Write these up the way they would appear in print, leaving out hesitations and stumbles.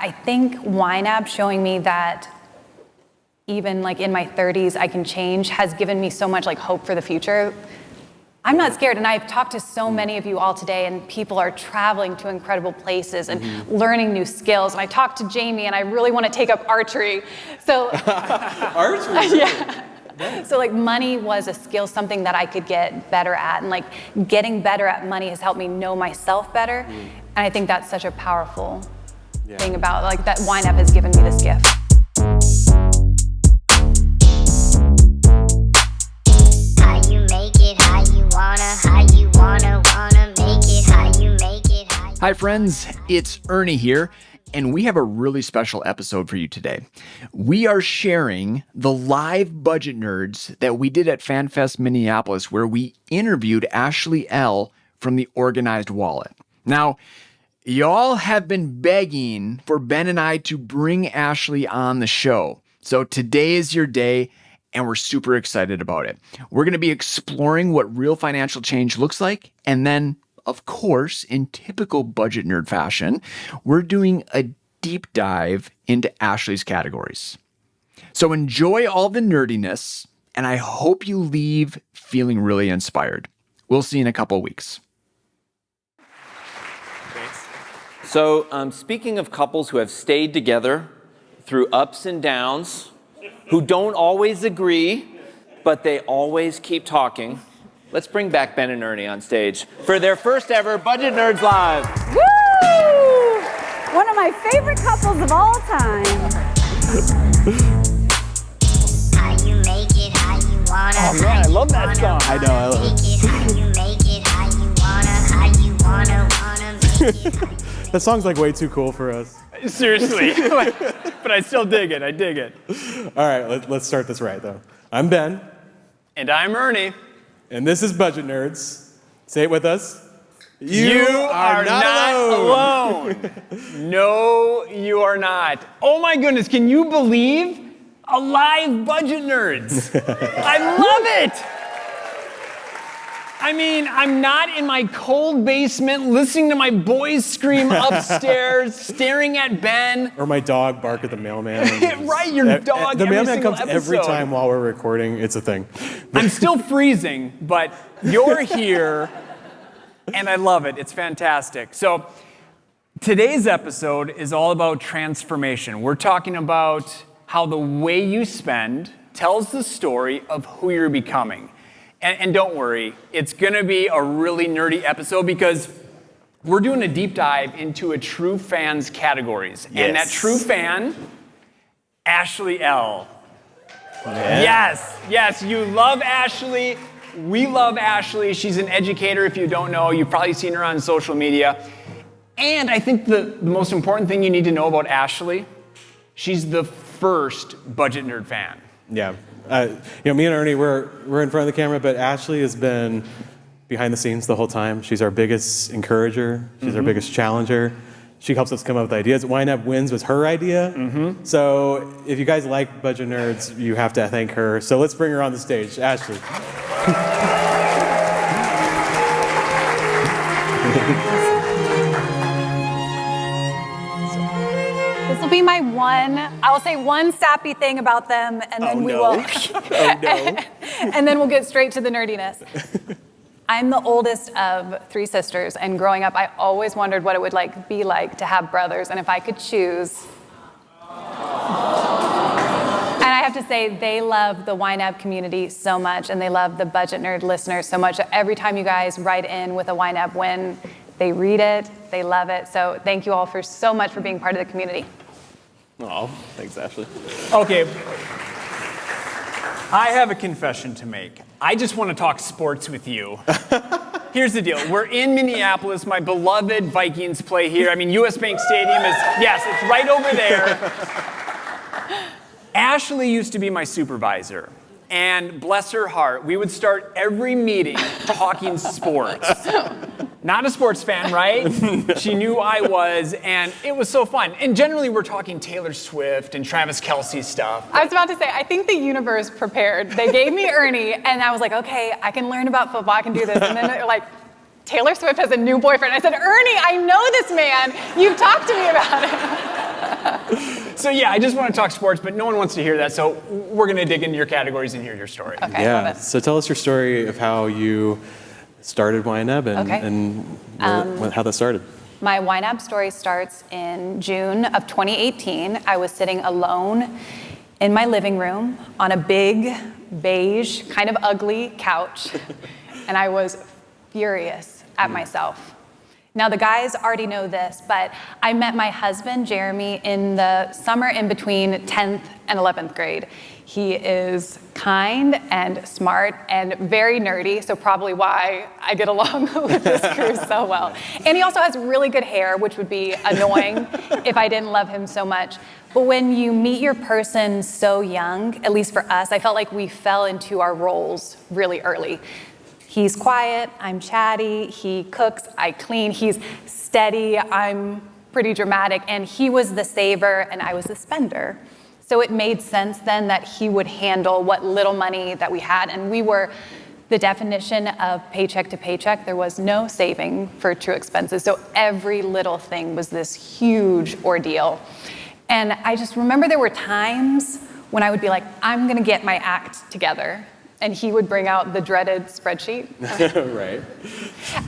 I think YNAB showing me that even like in my 30s, I can change has given me so much like hope for the future. I'm not scared, and I've talked to so many of you all today, and people are traveling to incredible places and learning new skills. And I talked to Jamie, and I really want to take up archery. So archery? Yeah. So like money was a skill, something that I could get better at, and like getting better at money has helped me know myself better. And I think that's such a powerful thing about like that YNAB has given me this gift. Hi friends, it's Ernie here, and we have a really special episode for you today. We are sharing the live budget nerds that we did at FanFest Minneapolis, where we interviewed Ashley L. from the Organized Wallet. Now, y'all have been begging for Ben and I to bring Ashley on the show. So today is your day, and we're super excited about it. We're going to be exploring what real financial change looks like, and then of course, in typical budget nerd fashion, we're doing a deep dive into Ashley's categories. So enjoy all the nerdiness, and I hope you leave feeling really inspired. We'll see you in a couple weeks. Thanks. So speaking of couples who have stayed together through ups and downs, who don't always agree, but they always keep talking, let's bring back Ben and Ernie on stage for their first ever Budget Nerds Live. Woo! One of my favorite couples of all time. How you make it, how you wanna. Oh man, I love that song. I know, I love it. How you make it, how you wanna make it. That song's like way too cool for us. Seriously, but I still dig it, I dig it. All right, let's start this right though. I'm Ben. And I'm Ernie. And this is Budget Nerds. Say it with us. You are not alone. No, you are not. Oh my goodness, can you believe a live Budget Nerds? I love it. I mean, I'm not in my cold basement listening to my boys scream upstairs, staring at Ben. Or my dog bark at the mailman. Right, your dog. The mailman comes episode. every time while we're recording. It's a thing. I'm still freezing, but you're here, and I love it. It's fantastic. So today's episode is all about transformation. We're talking about how the way you spend tells the story of who you're becoming. And don't worry, it's going to be a really nerdy episode because we're doing a deep dive into a true fan's categories. Yes. And that true fan, Ashley L. Yeah. Yes, you love Ashley. We love Ashley. She's an educator, if you don't know. You've probably seen her on social media. And I think the most important thing you need to know about Ashley, she's the first Budget Nerd fan. Yeah. Me and Ernie, we're in front of the camera, but Ashley has been behind the scenes the whole time. She's our biggest encourager. She's our biggest challenger. She helps us come up with ideas. YNAB Wins was her idea. So if you guys like Budget Nerds, you have to thank her. So let's bring her on the stage. Ashley. This will be my I will say one sappy thing about them, and then we will. Oh no. And then we'll get straight to the nerdiness. I'm the oldest of 3 sisters, and growing up, I always wondered what it would be like to have brothers, and if I could choose. And I have to say, they love the YNAB community so much, and they love the Budget Nerd listeners so much. Every time you guys write in with a YNAB win, they read it, they love it. So thank you all so much for being part of the community. Oh, thanks, Ashley. Okay. I have a confession to make. I just want to talk sports with you. Here's the deal. We're in Minneapolis. My beloved Vikings play here. I mean, US Bank Stadium is, yes, it's right over there. Ashley used to be my supervisor. And bless her heart, we would start every meeting talking sports. Not a sports fan, right? She knew I was, and it was so fun. And generally, we're talking Taylor Swift and Travis Kelce stuff. I was about to say, I think the universe prepared. They gave me Ernie, and I was like, okay, I can learn about football, I can do this. And then they're like, Taylor Swift has a new boyfriend. I said, Ernie, I know this man. You've talked to me about it. So yeah, I just want to talk sports, but no one wants to hear that. So we're going to dig into your categories and hear your story. Okay, Yeah. love it. So tell us your story of how you started YNAB and how that started. My YNAB story starts in June of 2018. I was sitting alone in my living room on a big, beige, kind of ugly couch, and I was furious at myself. Now, the guys already know this, but I met my husband, Jeremy, in the summer in between 10th and 11th grade. He is kind and smart and very nerdy, so probably why I get along with this crew so well. And he also has really good hair, which would be annoying if I didn't love him so much. But when you meet your person so young, at least for us, I felt like we fell into our roles really early. He's quiet, I'm chatty, he cooks, I clean, he's steady, I'm pretty dramatic, and he was the saver and I was the spender. So it made sense then that he would handle what little money that we had, and we were the definition of paycheck to paycheck. There was no saving for true expenses, so every little thing was this huge ordeal. And I just remember there were times when I would be like, I'm gonna get my act together. And he would bring out the dreaded spreadsheet. Right.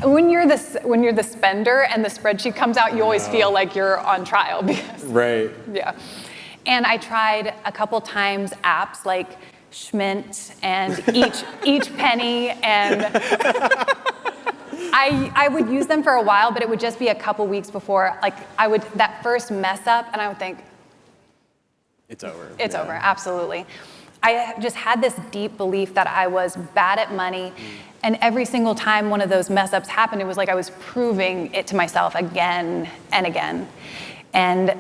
When you're the spender and the spreadsheet comes out, you always feel like you're on trial. Because, Right. yeah. And I tried a couple times apps like Schmint and each penny, and I would use them for a while, but it would just be a couple weeks before, like that first mess up, and I would think, It's over. it's over, absolutely. I just had this deep belief that I was bad at money, and every single time one of those mess ups happened, it was like I was proving it to myself again and again. And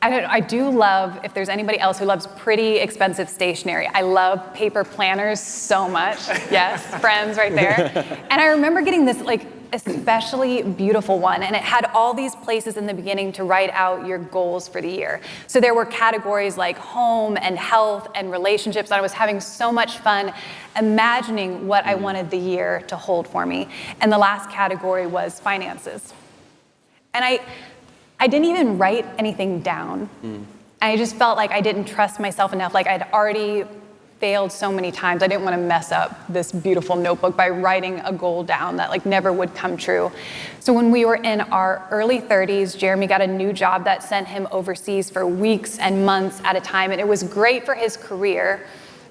I do love, if there's anybody else who loves pretty expensive stationery, I love paper planners so much. Yes, friends right there. And I remember getting this especially beautiful one, and it had all these places in the beginning to write out your goals for the year. So there were categories like home and health and relationships, and I was having so much fun imagining what I wanted the year to hold for me. And the last category was finances. And I didn't even write anything down. I just felt like I didn't trust myself enough, like I'd already failed so many times. I didn't want to mess up this beautiful notebook by writing a goal down that never would come true. So when we were in our early 30s, Jeremy got a new job that sent him overseas for weeks and months at a time, and it was great for his career,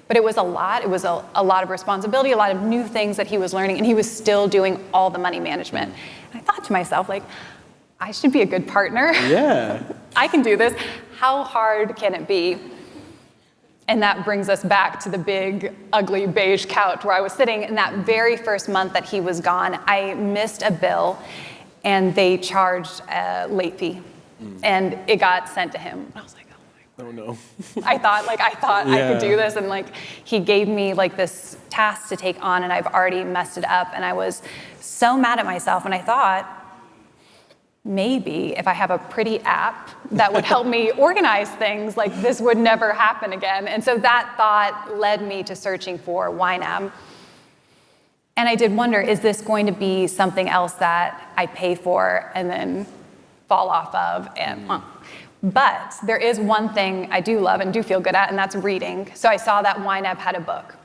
but it was a lot. It was a lot of responsibility, a lot of new things that he was learning, and he was still doing all the money management. And I thought to myself, I should be a good partner. Yeah. I can do this. How hard can it be? And that brings us back to the big, ugly beige couch where I was sitting. In that very first month that he was gone, I missed a bill, and they charged a late fee, and it got sent to him. I was like, Oh no. I thought I could do this, and he gave me this task to take on, and I've already messed it up, and I was so mad at myself, and I thought, maybe if I have a pretty app that would help me organize things, this would never happen again. And so that thought led me to searching for YNAB. And I did wonder, is this going to be something else that I pay for and then fall off of? But there is one thing I do love and do feel good at, and that's reading. So I saw that YNAB had a book.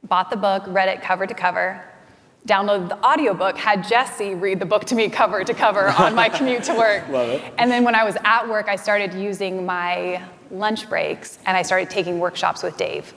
Bought the book, read it cover to cover, downloaded the audiobook, had Jesse read the book to me cover to cover on my commute to work. Love it. And then when I was at work, I started using my lunch breaks, and I started taking workshops with Dave.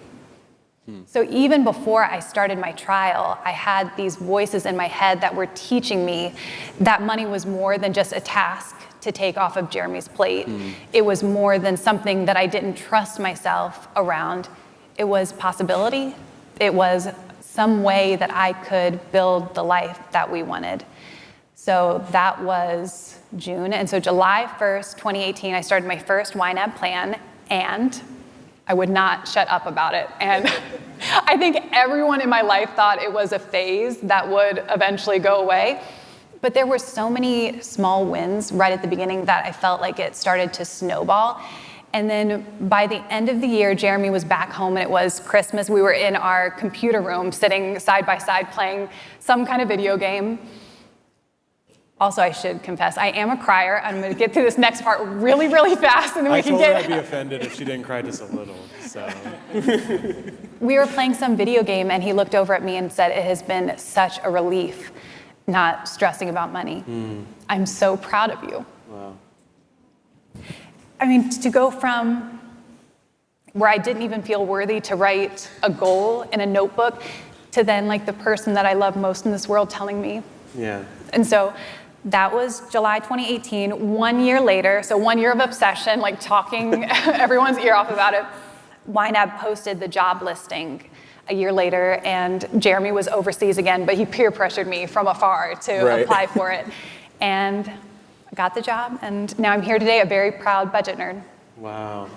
So even before I started my trial, I had these voices in my head that were teaching me that money was more than just a task to take off of Jeremy's plate. It was more than something that I didn't trust myself around. It was possibility. It was some way that I could build the life that we wanted. So that was June. And so July 1st, 2018, I started my first YNAB plan, and I would not shut up about it. And I think everyone in my life thought it was a phase that would eventually go away. But there were so many small wins right at the beginning that I felt like it started to snowball. And then by the end of the year, Jeremy was back home, and it was Christmas. We were in our computer room sitting side by side playing some kind of video game. Also, I should confess, I am a crier. I'm going to get through this next part really, really fast, and then we I can told her get. I'd be offended if she didn't cry just a little. So We were playing some video game, and he looked over at me and said, "It has been such a relief not stressing about money. I'm so proud of you." wow. I mean, to go from where I didn't even feel worthy to write a goal in a notebook to then like the person that I love most in this world telling me. Yeah. And so that was July 2018. 1 year later, so 1 year of obsession, like talking everyone's ear off about it, YNAB posted the job listing a year later, and Jeremy was overseas again, but he peer pressured me from afar to Right. apply for it. And I got the job, and now I'm here today, a very proud budget nerd. Wow.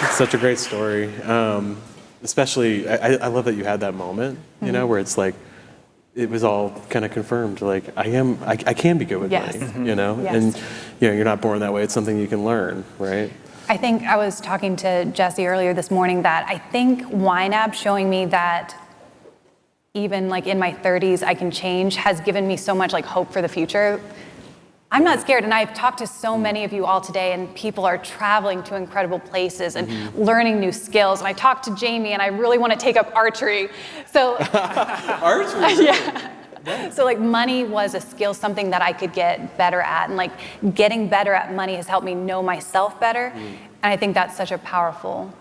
It's such a great story. Especially, I love that you had that moment, you know, where it's like, it was all kind of confirmed. Like, I can be good with Yes. money, you know? Yes. And, you know, you're not born that way. It's something you can learn, right? I think I was talking to Jesse earlier this morning that I think YNAB showing me that even like in my 30s I can change has given me so much like hope for the future. I'm not scared, and I've talked to so many of you all today, and people are traveling to incredible places and learning new skills. And I talked to Jamie, and I really want to take up archery. So Archery? yeah. So like money was a skill, something that I could get better at, and like getting better at money has helped me know myself better. And I think that's such a powerful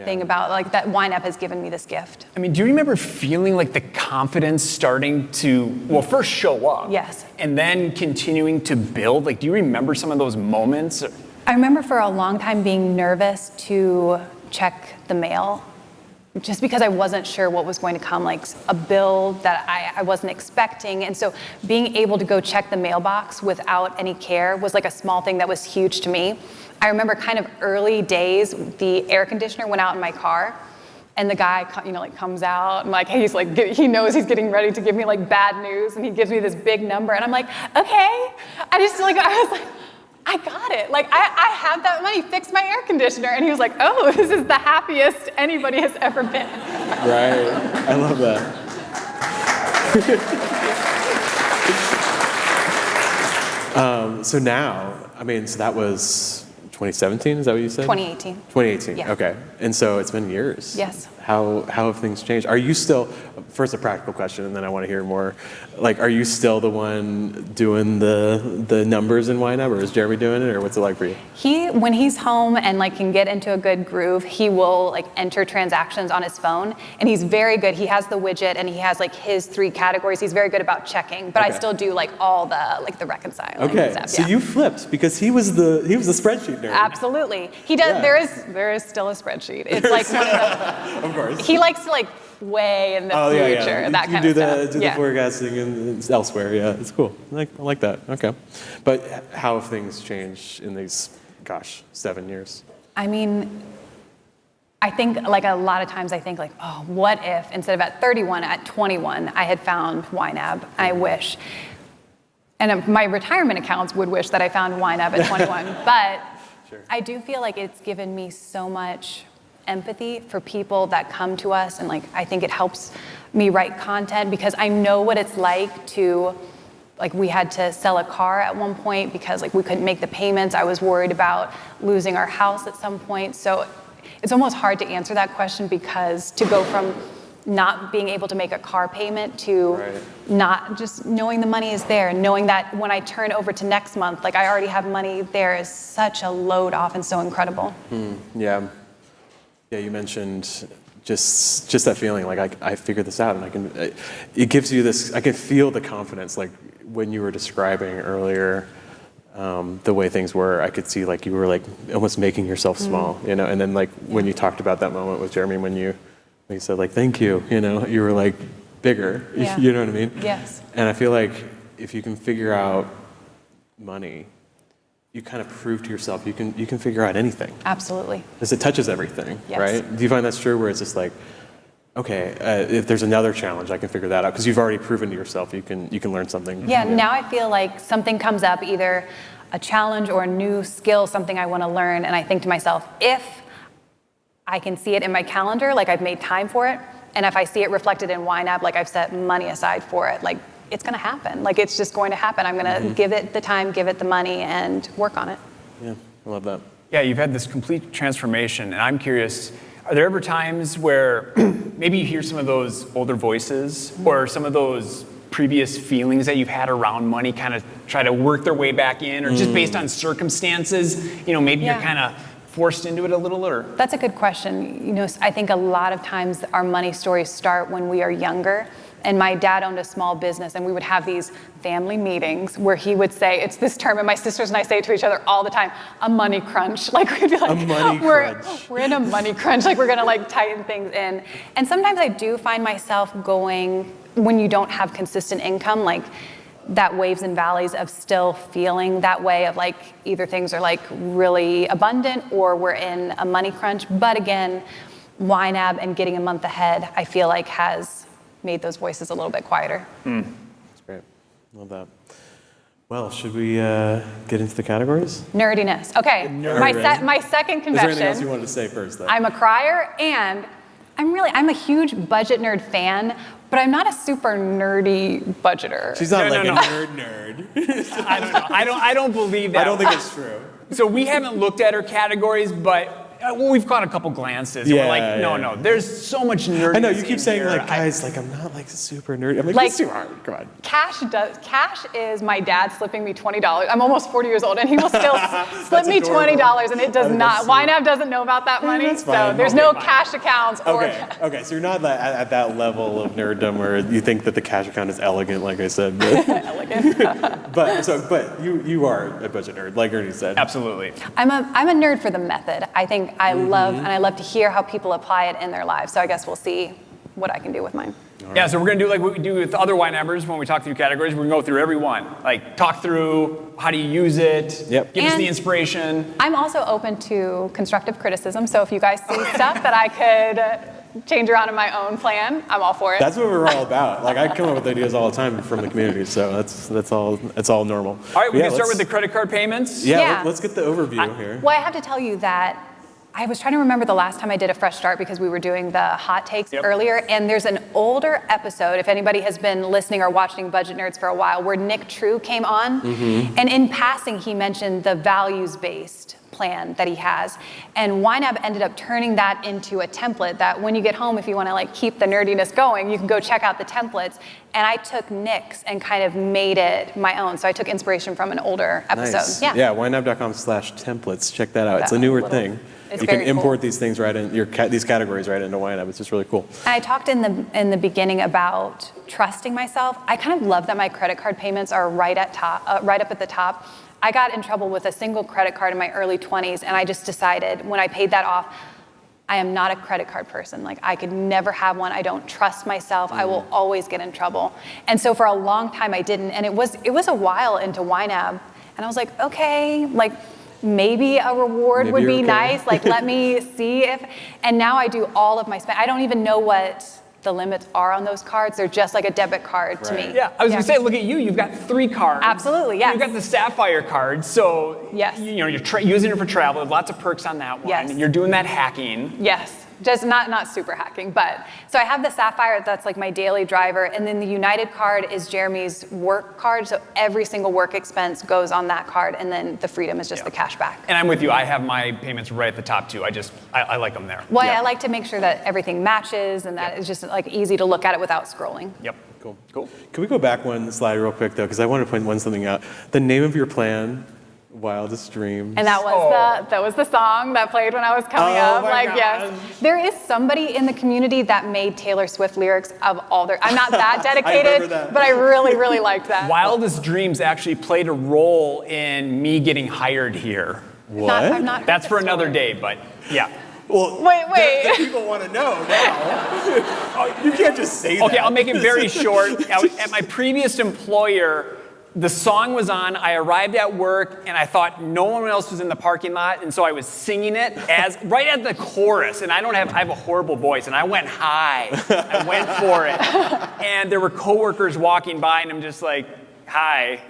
thing about like that YNAB has given me this gift. I mean, do you remember feeling like the confidence starting to, well, first show up? Yes. And then continuing to build? Like, do you remember some of those moments? I remember for a long time being nervous to check the mail just because I wasn't sure what was going to come, like a bill that I wasn't expecting. And so being able to go check the mailbox without any care was like a small thing that was huge to me. I remember kind of early days, the air conditioner went out in my car, and the guy, you know, like comes out, and like, he's like, he knows he's getting ready to give me like bad news, and he gives me this big number, and I'm like, okay. I was like, I got it. Like, I have that money, fix my air conditioner. And he was like, oh, this is the happiest anybody has ever been. Right. I love that. So now, I mean, so that was 2017, is that what you said? 2018. 2018, Yeah. okay. And so it's been years. Yes. How have things changed? Are you still, first a practical question, and then I want to hear more. Like, are you still the one doing the numbers in YNAB, or is Jeremy doing it, or what's it like for you? When he's home and like can get into a good groove, he will like enter transactions on his phone, and he's very good. He has the widget, and he has like his 3 categories. He's very good about checking, but I Okay. still do like all the reconciling Okay, stuff. so yeah. you flipped, because he was the spreadsheet nerd. Absolutely. He does. Yeah. There is still a spreadsheet. It's like one of the, Of course. he likes to like weigh in the Oh, future, yeah, yeah. that You kind do of stuff. do the forecasting and elsewhere. Yeah, it's cool. I like that. Okay, but how have things changed in these, 7 years? I mean, I think like a lot of times I think like, oh, what if instead of at 31, at 21, I had found YNAB? I wish. And my retirement accounts would wish that I found YNAB at 21. But Sure. I do feel like it's given me so much empathy for people that come to us, and like I think it helps me write content because I know what it's like to, like, we had to sell a car at one point because like we couldn't make the payments. I was worried about losing our house at some point. So it's almost hard to answer that question, because to go from not being able to make a car payment to Right. not just knowing the money is there, and knowing that when I turn over to next month, like I already have money there, is such a load off and so incredible. Yeah. Yeah, you mentioned just that feeling, like I figured this out, and it gives you this, I can feel the confidence, like when you were describing earlier the way things were, I could see like you were like almost making yourself small, you know, and then like when you talked about that moment with Jeremy, when you said like, thank you, you know, you were like bigger, Yeah. you know what I mean? Yes. And I feel like if you can figure out money, you kind of prove to yourself you can figure out anything. Absolutely. Because it touches everything, Yes. right? Do you find that's true, where it's just like, okay, if there's another challenge, I can figure that out, because you've already proven to yourself you can learn something. Yeah, now I feel like something comes up, either a challenge or a new skill, something I want to learn, and I think to myself, if I can see it in my calendar, like I've made time for it, And if I see it reflected in YNAB, like I've set money aside for it, like it's going to happen. Like it's just going to happen. I'm going to give it the time, give it the money, and work on it. Yeah, I love that. Yeah, you've had this complete transformation, and I'm curious, are there ever times where maybe you hear some of those older voices or some of those previous feelings that you've had around money kind of try to work their way back in, or just based on circumstances, maybe you're kind of forced into it a little, or? That's a good question. I think a lot of times our money stories start when we are younger. And my dad owned a small business, and we would have these family meetings where he would say, it's this term, and my sisters and I say it to each other all the time, a money crunch. Like we'd be like, a money crunch. We're in a money crunch, like we're gonna like tighten things in. And sometimes I do find myself going, when you don't have consistent income, like that waves and valleys of still feeling that way of like either things are like really abundant or we're in a money crunch. But again, YNAB and getting a month ahead, I feel like has made those voices a little bit quieter. That's great. Love that. Well, should we get into the categories? Nerdiness. Okay, my second confession. Is there anything else you wanted to say first, though? I'm a crier, and I'm a huge budget nerd fan, but I'm not a super nerdy budgeter. She's not a nerd. I don't know. I don't believe that. I don't think it's true. So we haven't looked at her categories, but we've caught a couple glances. And we're like, no, there's so much nerdiness. I know, you keep saying here. like, guys, like I'm not like super nerdy. I'm Like, it's too hard. Come on. Cash is my dad slipping me $20. I'm almost 40 years old, and he will still slip me $20, and it does not. YNAB doesn't know about that money, That's so fine. there's no cash accounts or. Okay, so you're not at that level of nerddom where you think that the cash account is elegant, like I said. But, Elegant. but you are a budget nerd, like Ernie said. Absolutely. I'm a nerd for the method. I think I love to hear how people apply it in their lives. So I guess we'll see what I can do with mine. Yeah, so we're going to do like what we do with other YNABers when we talk through categories. We're going to go through every one. Like, talk through how do you use it, give us the inspiration. I'm also open to constructive criticism, so if you guys see stuff that I could change around in my own plan, I'm all for it. That's what we're all about. Like, I come up with ideas all the time from the community, so that's all normal. All right, we can start with the credit card payments. Yeah. Let's get the overview here. Well, I have to tell you that I was trying to remember the last time I did a fresh start because we were doing the hot takes earlier, and there's an older episode, if anybody has been listening or watching Budget Nerds for a while, where Nick True came on, and in passing he mentioned the values-based plan that he has, and YNAB ended up turning that into a template that when you get home, if you want to like keep the nerdiness going, you can go check out the templates. And I took Nick's and kind of made it my own. So I took inspiration from an older episode. Nice. Yeah, YNAB.com/templates. Check that out. It's a newer thing. You can import these things right in these categories right into YNAB. It's just really cool. And I talked in the beginning about trusting myself. I kind of love that my credit card payments are right up at the top. I got in trouble with a single credit card in my early 20s, and I just decided when I paid that off, I am not a credit card person. Like, I could never have one. I don't trust myself. I will always get in trouble. And so for a long time I didn't, and it was a while into YNAB, and I was like, okay, like maybe a reward would be nice. Like, let me see if, and now I do all of my spend. I don't even know what the limits are on those cards. They're just like a debit card to me. Yeah, I was gonna say, look at you. You've got 3 cards. Absolutely, yes. You've got the Sapphire card, so yes. You're using it for travel. Lots of perks on that one. Yes. And you're doing that hacking. Yes. Just not super hacking, but so I have the Sapphire, that's like my daily driver, and then the United card is Jeremy's work card, so every single work expense goes on that card, and then the Freedom is just the cash back. And I'm with you, I have my payments right at the top too. I like them there. Well, I like to make sure that everything matches and that it's just like easy to look at it without scrolling. Yep. Cool. Can we go back one slide real quick though, because I want to point something out. The name of your plan, Wildest Dreams. And that was the song that played when I was coming up. Like, yes, there is somebody in the community that made Taylor Swift lyrics of all their. I'm not that dedicated, but I really, really liked that. Wildest Dreams actually played a role in me getting hired here. What? I've not That's for heard another story. day, but yeah. Well, wait. The people want to know now. You can't just say that. Okay, I'll make it very short. At my previous employer, the song was on, I arrived at work, and I thought no one else was in the parking lot, and so I was singing it right at the chorus, and I have a horrible voice, and I went high. I went for it. And there were coworkers walking by, and I'm just like, hi,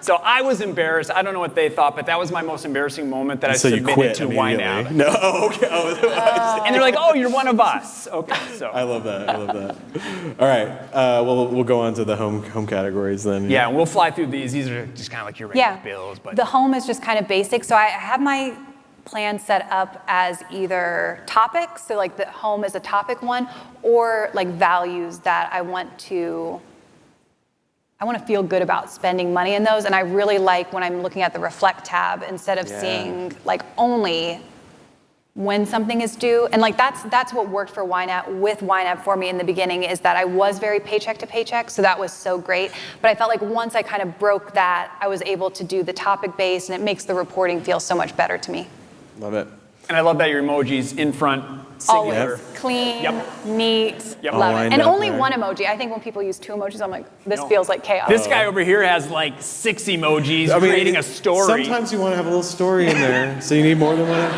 So I was embarrassed. I don't know what they thought, but that was my most embarrassing moment that I So you submitted quit to immediately. YNAB. No, okay. Oh, And they're like, oh, you're one of us. Okay, so. I love that. All right. We'll go on to the home categories then. Yeah, and we'll fly through these. These are just kind of like your regular bills. But The home is just kind of basic. So I have my plan set up as either topics, so like the home is a topic one, or like values that I want to feel good about spending money in those. And I really like when I'm looking at the reflect tab, instead of seeing like only when something is due. And like that's what worked for YNAB for me in the beginning, is that I was very paycheck to paycheck, so that was so great. But I felt like once I kind of broke that, I was able to do the topic base, and it makes the reporting feel so much better to me. Love it. And I love that your emoji's in front, singular. Always clean, Yep. neat, Yep. love Lined it. And up only there. one emoji. I think when people use 2 emojis, I'm like, this No. feels like chaos. This guy over here has like 6 emojis creating a story. Sometimes you want to have a little story in there, so you need more than one.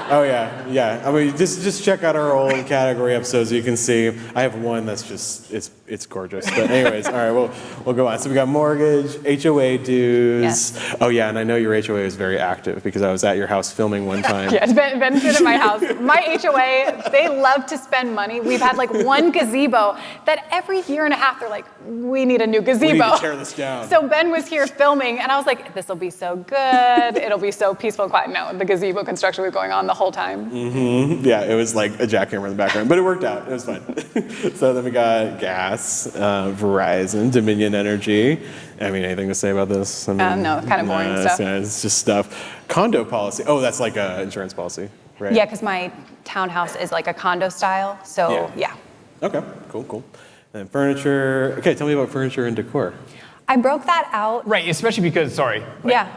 Oh yeah. I mean, just check out our old category episodes. You can see I have one that's just it's gorgeous. But anyways, all right, we'll go on. So we got mortgage, HOA dues. Yes. Oh yeah, and I know your HOA is very active because I was at your house filming one time. Yeah, Ben's been at my house. My HOA, they love to spend money. We've had like one gazebo that every year and a half they're like, we need a new gazebo. We need to tear this down. So Ben was here filming, and I was like, this will be so good. It'll be so peaceful and quiet. No, the gazebo construction was going on the whole time. Yeah, it was like a jackhammer in the background, but it worked out. It was fun. So then we got gas, Verizon, Dominion Energy. I mean, anything to say about this? I mean, No, kind of boring stuff. It's just stuff. Condo policy. Oh, that's like an insurance policy, right? Yeah, because my townhouse is like a condo style. So yeah. Okay, cool. And furniture. Okay, tell me about furniture and decor. I broke that out. Right, especially because, Yeah.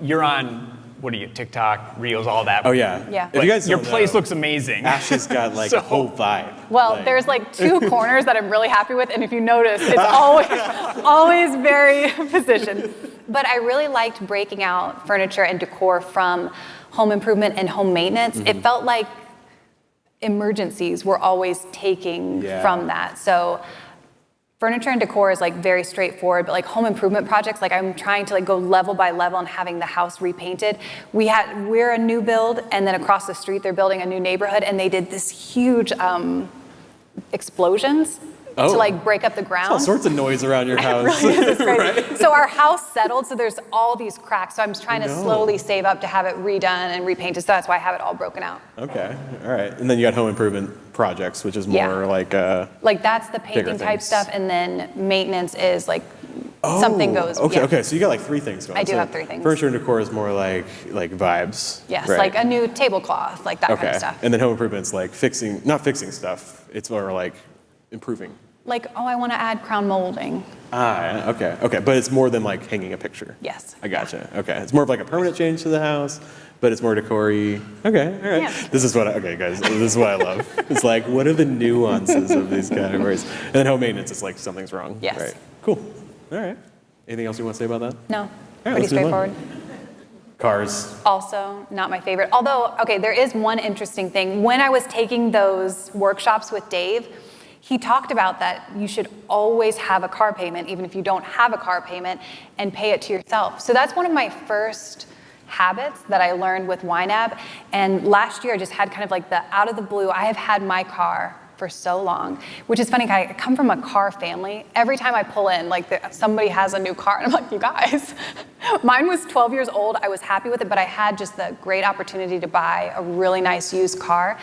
You're on, what are you, TikTok, Reels, all that. Oh yeah. Yeah. If you guys Your don't place know, looks amazing. Ashley's got like So- a whole vibe. Well, Like- there's like 2 corners that I'm really happy with, and if you notice, it's always very positioned. But I really liked breaking out furniture and decor from home improvement and home maintenance. It felt like emergencies were always taking from that. So furniture and decor is like very straightforward, but like home improvement projects, like I'm trying to like go level by level and having the house repainted. We're a new build, and then across the street they're building a new neighborhood, and they did this huge explosions to like break up the ground. all sorts of noise around your house. Really is, it's crazy. So our house settled, so there's all these cracks. So I'm trying to slowly save up to have it redone and repainted. So that's why I have it all broken out. Okay, all right. And then you got home improvement projects, which is more like Like that's the painting type things. stuff, and then maintenance is like something goes. Okay. So you got like 3 things going. I do So have 3 things. Furniture and decor is more like vibes. Yes, right? like a new tablecloth, like that kind Okay. of stuff. And then home improvement's like not fixing stuff. It's more like improving. Like, oh, I want to add crown molding. Okay. But it's more than like hanging a picture. Yes. I gotcha. Okay. It's more of like a permanent change to the house, but it's more decor-y. Okay. All right. Yeah. This is what guys, this is what I love. It's like, what are the nuances of these categories? And then home maintenance is like something's wrong. Yes. Right. Cool. All right. Anything else you want to say about that? No, right, pretty let's move on. straightforward. Cars. Also, not my favorite. Although, okay, there is one interesting thing. When I was taking those workshops with Dave, he talked about that you should always have a car payment, even if you don't have a car payment, and pay it to yourself. So that's one of my first habits that I learned with YNAB. And last year I just had kind of like the out of the blue, I have had my car for so long, which is funny, I come from a car family. Every time I pull in, like somebody has a new car, and I'm like, you guys, mine was 12 years old. I was happy with it, but I had just the great opportunity to buy a really nice used car.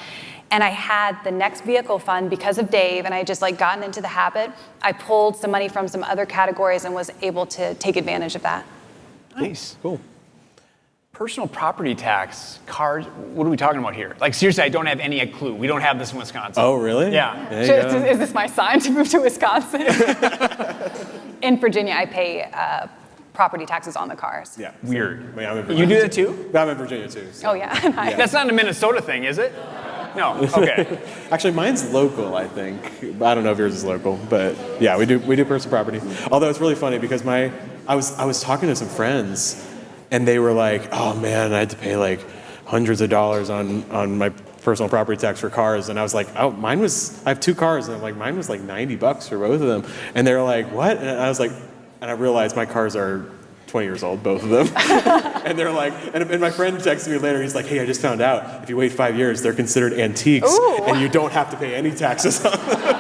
And I had the next vehicle fund because of Dave, and I just like gotten into the habit. I pulled some money from some other categories and was able to take advantage of that. Nice. Cool. Personal property tax, cars, what are we talking about here? Like seriously, I don't have any clue. We don't have this in Wisconsin. Oh, really? Yeah. There you go. Is this my sign to move to Wisconsin? In Virginia, I pay property taxes on the cars. Yeah. Weird. I mean, I'm in You Virginia do that too? I'm in Virginia too. So. Oh yeah. Nice. That's not a Minnesota thing, is it? No. Okay. Actually, mine's local, I think. I don't know if yours is local, but yeah, we do personal property. Although it's really funny because I was talking to some friends, and they were like, "Oh man, I had to pay like hundreds of dollars on my personal property tax for cars," and I was like, "Oh, I have 2 cars," and I'm like, "Mine was like $90 for both of them," and they were like, "What?" And I was like, and I realized my cars are 20 years old, both of them. And they're like, and my friend texted me later, he's like, hey, I just found out, if you wait 5 years, they're considered antiques, and you don't have to pay any taxes on them.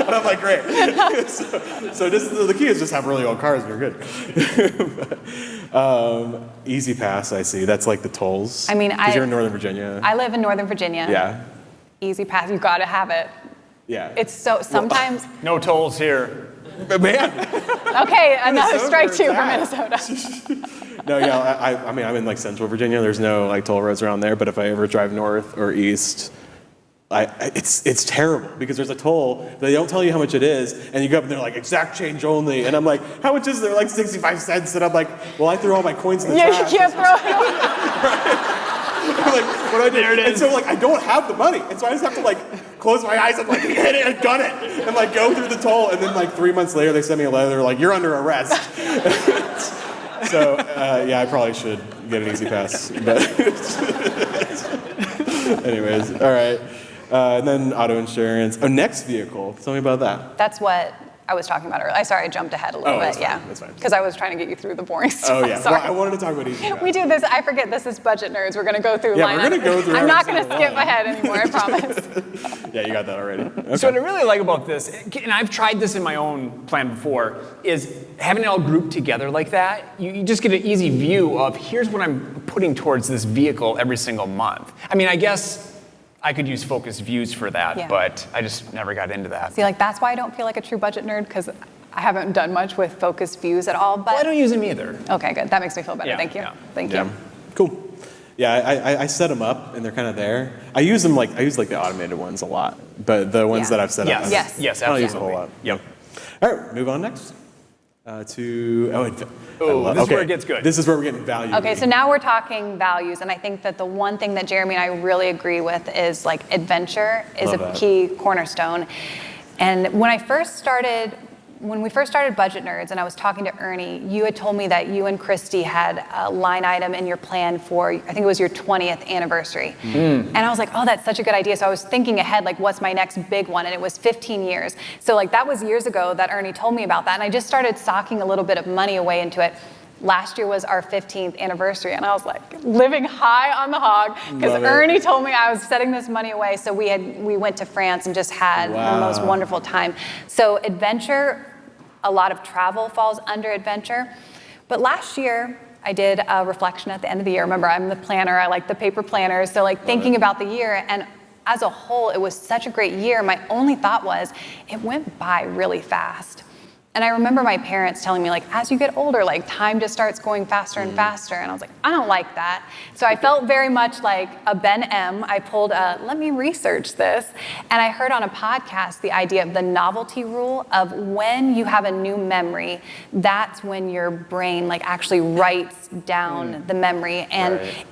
And I'm like, great. so the key is just have really old cars and you're good. Easy Pass, I see. That's like the tolls. I mean, because you're in Northern Virginia. I live in Northern Virginia. Yeah. Easy Pass, you gotta have it. Yeah. It's so, sometimes. No tolls here. Man. Okay, another strike two for Minnesota, Minnesota. No, yeah, I mean, I'm in like Central Virginia. There's no like toll roads around there. But if I ever drive north or east, it's terrible because there's a toll. They don't tell you how much it is, and you go up and they're like exact change only, and I'm like, how much is there? Like 65 cents, and I'm like, well, I threw all my coins in the trash. Yeah, you can't throw it. I'm like, what do I do? There it is. And so like I don't have the money, and so I just have to like close my eyes and like hit it and gun it, and like go through the toll, and then like 3 months later they send me a letter. They're like, you're under arrest. So yeah, I probably should get an Easy Pass. But anyways, all right. And then auto insurance. Oh, next vehicle. Tell me about that. That's what I was talking about earlier. Sorry, I jumped ahead a little bit. That's fine, Yeah, that's fine. because I was trying to get you through the boring stuff. Oh yeah. Sorry. Well, I wanted to talk about Easy Pass. We do this. I forget this is Budget Nerds. We're going to go through Yeah, line we're gonna items. go through I'm every not going to single skip one. ahead anymore, I promise. Yeah, you got that already. Okay. So what I really like about this, and I've tried this in my own plan before, is having it all grouped together like that, you just get an easy view of here's what I'm putting towards this vehicle every single month. I mean, I guess I could use focus views for that, Yeah. but I just never got into that. See, like that's why I don't feel like a true budget nerd because I haven't done much with focus views at all. But Well, I don't use them either. okay, good. That makes me feel better. Yeah, Thank you. yeah. Thank Yeah. you. Cool. Yeah, I set them up and they're kind of there. I use the automated ones a lot, but the ones Yeah. that I've set Yes, up, Yes. yes, I don't absolutely. use a whole lot. Yep. All right, move on next. This is where it gets good. This is where we're getting value. Okay, so now we're talking values, and I think that the one thing that Jeremy and I really agree with is like adventure is Love a that. key cornerstone. And when we first started Budget Nerds and I was talking to Ernie, you had told me that you and Christy had a line item in your plan for, I think it was your 20th anniversary. And I was like, oh, that's such a good idea. So I was thinking ahead, like, what's my next big one? And it was 15 years. So like that was years ago that Ernie told me about that. And I just started socking a little bit of money away into it. Last year was our 15th anniversary, and I was like living high on the hog because Love it. Ernie told me I was setting this money away. So we went to France and just had Wow. the most wonderful time. So adventure, a lot of travel falls under adventure. But last year, I did a reflection at the end of the year. Remember, I'm the planner. I like the paper planners. So like thinking about the year, and as a whole, it was such a great year. My only thought was, it went by really fast. And I remember my parents telling me, like, as you get older, like, time just starts going faster and faster. And I was like, I don't like that. So I felt very much like a Ben M. I pulled a, let me research this. And I heard on a podcast the idea of the novelty rule of when you have a new memory, that's when your brain, like, actually writes down the memory. And Right.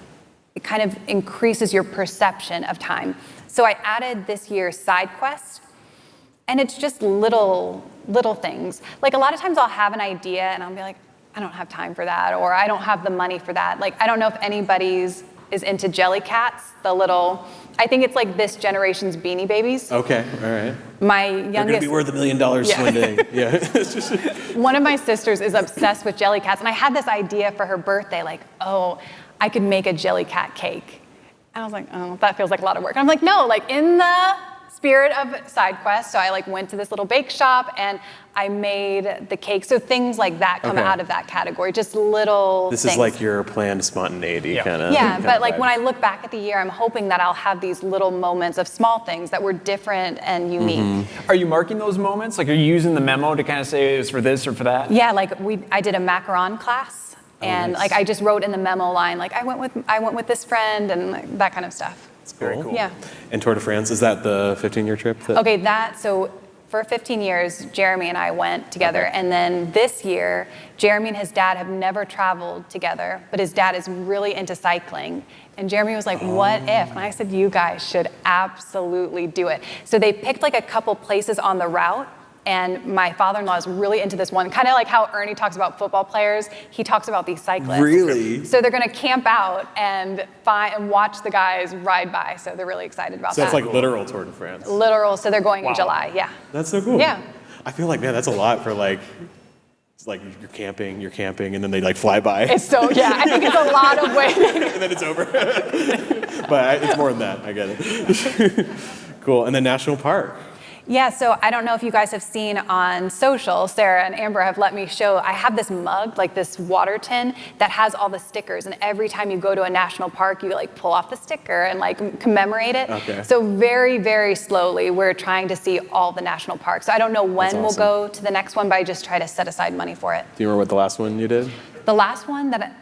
it kind of increases your perception of time. So I added this year's side quest. And it's just little things. Like a lot of times I'll have an idea and I'll be like, I don't have time for that, or I don't have the money for that. Like, I don't know if anybody's is into jelly cats, I think it's like this generation's Beanie Babies. Okay, all right. My They're gonna youngest, be worth $1 million Yeah. one day. Yeah. It's just, one of my sisters is obsessed with jelly cats, and I had this idea for her birthday, like, oh, I could make a jelly cat cake. And I was like, oh, that feels like a lot of work. And I'm like, no, like in the spirit of side quest. So I like went to this little bake shop and I made the cake. So things like that come Okay. out of that category, just little this things. is like your planned spontaneity Yeah. kind of. Yeah, but like when I look back at the year, I'm hoping that I'll have these little moments of small things that were different and unique. Are you marking those moments? Like, are you using the memo to kind of say it was for this or for that? Yeah, like I did a macaron class, and nice. like I just wrote in the memo line, like I went with this friend and like, that kind of stuff. Very cool. Yeah. And Tour de France, is that the 15-year trip? Okay, so for 15 years, Jeremy and I went together, Okay. and then this year, Jeremy and his dad have never traveled together, but his dad is really into cycling. And Jeremy was like, what if? And I said, you guys should absolutely do it. So they picked like a couple places on the route, and my father-in-law is really into this one, kind of like how Ernie talks about football players, he talks about these cyclists. Really? So they're gonna camp out and watch the guys ride by, so they're really excited about So that. that's like literal Tour de France. Literal, so they're going Wow. in July, yeah. That's so cool. Yeah. I feel like, man, that's a lot for like It's like you're camping, and then they like fly by. It's so, yeah, I think it's a lot of waiting. And then it's over. But it's more than that. I get it. Cool. And then national park. Yeah, so I don't know if you guys have seen on social, Sarah and Amber have let me show, I have this mug, like this water tin that has all the stickers, and every time you go to a national park, you like pull off the sticker and like commemorate it. Okay. So very, very slowly, we're trying to see all the national parks. So I don't know when we'll go to the next one, but I just try to set aside money for it. Do you remember what the last one you did? The last one that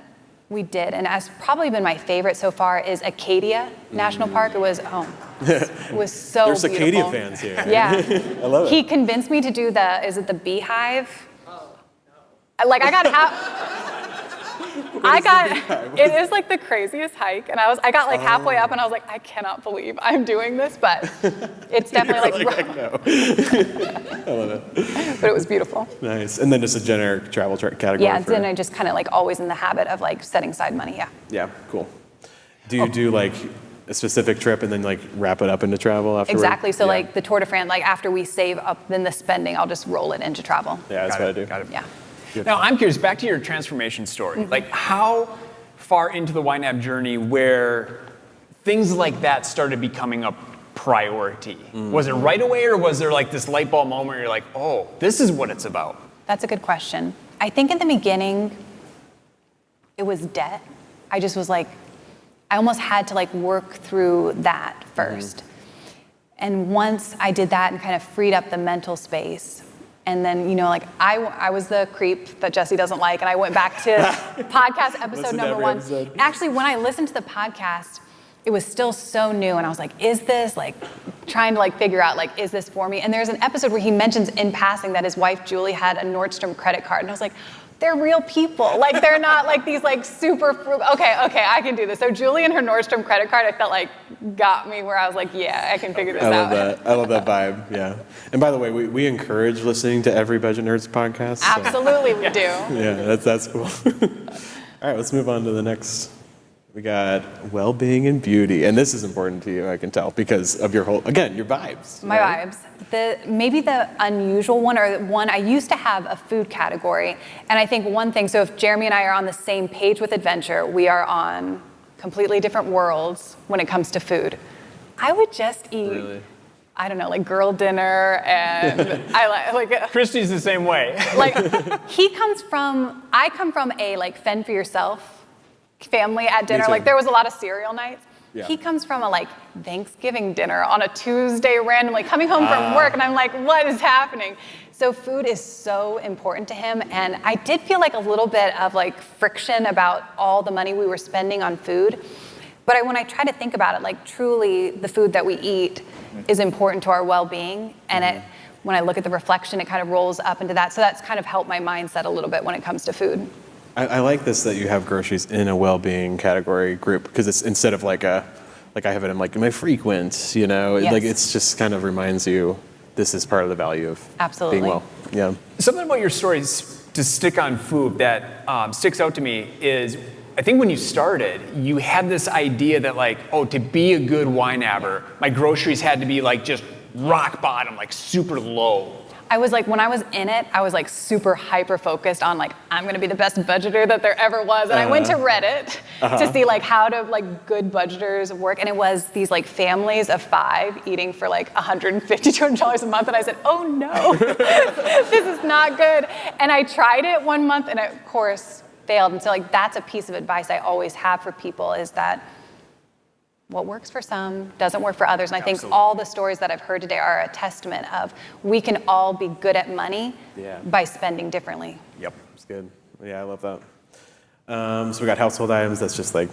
we did, and has probably been my favorite so far, is Acadia National Park. It was, it was so There's beautiful. Cicadia fans here. Yeah. I love it. He convinced me to do is it the beehive? Oh, no. Like, it is like the craziest hike, and I got like halfway up, and I was like, I cannot believe I'm doing this, but it's definitely I know. I love it. But it was beautiful. Nice. And then just a generic travel category. Yeah, then I just kind of like always in the habit of like setting aside money, yeah. Yeah, cool. Do you do like a specific trip and then like wrap it up into travel afterwards? Exactly, so like the Tour de France, like after we save up then the spending, I'll just roll it into travel. Yeah, that's what I do. Got it. Yeah. Now, I'm curious, back to your transformation story. Like, how far into the YNAB journey where things like that started becoming a priority? Was it right away, or was there like this light bulb moment where you're like, oh, this is what it's about? That's a good question. I think in the beginning, it was debt. I just was like, I almost had to like work through that first. And once I did that and kind of freed up the mental space, and then, you know, like I was the creep that Jesse doesn't like, and I went back to podcast episode number 1. Episode. Actually, when I listened to the podcast, it was still so new, and I was like, is this, like, trying to like figure out, like, is this for me? And there's an episode where he mentions in passing that his wife, Julie, had a Nordstrom credit card, and I was like, they're real people. Like, they're not like these like super frugal. Okay, I can do this. So Julie and her Nordstrom credit card, I felt like got me where I was like, yeah, I can figure this out. I love that vibe, yeah. And by the way, we encourage listening to every Budget Nerds podcast. So. Absolutely, we do. Yeah, that's cool. All right, let's move on to the next. We got well-being and beauty, and this is important to you, I can tell, because of your whole, again, your vibes. My right? vibes. Maybe the unusual one, or one, I used to have a food category, and I think one thing, so if Jeremy and I are on the same page with adventure, we are on completely different worlds when it comes to food. I would just eat, Really? I don't know, like girl dinner, and I like Christy's the same way. like I come from a like fend for yourself family at dinner. too. Like there was a lot of cereal nights. Yeah. He comes from a like Thanksgiving dinner on a Tuesday randomly, coming home from work, and I'm like, what is happening? So food is so important to him, and I did feel like a little bit of like friction about all the money we were spending on food. But when I try to think about it, like truly the food that we eat is important to our well-being, and when I look at the reflection, it kind of rolls up into that. So that's kind of helped my mindset a little bit when it comes to food. I like this that you have groceries in a well-being category group, because it's instead of like I have it in like my frequent, you know, Yes. like it's just kind of reminds you this is part of the value of Absolutely. being well. Yeah. Something about your stories to stick on food that sticks out to me is, I think when you started, you had this idea that like, oh, to be a good YNABber, my groceries had to be like just rock bottom, like super low. I was like, when I was in it, I was like super hyper focused on like, I'm gonna be the best budgeter that there ever was. And I went to Reddit to see like how to like good budgeters work. And it was these like families of 5 eating for like $150, $200 a month. And I said, oh no, this is not good. And I tried it one month and it, of course, failed. And so like, that's a piece of advice I always have for people, is that what works for some doesn't work for others. And I think all the stories that I've heard today are a testament of we can all be good at money by spending differently. Yep. It's good. Yeah, I love that. So we got household items. That's just like,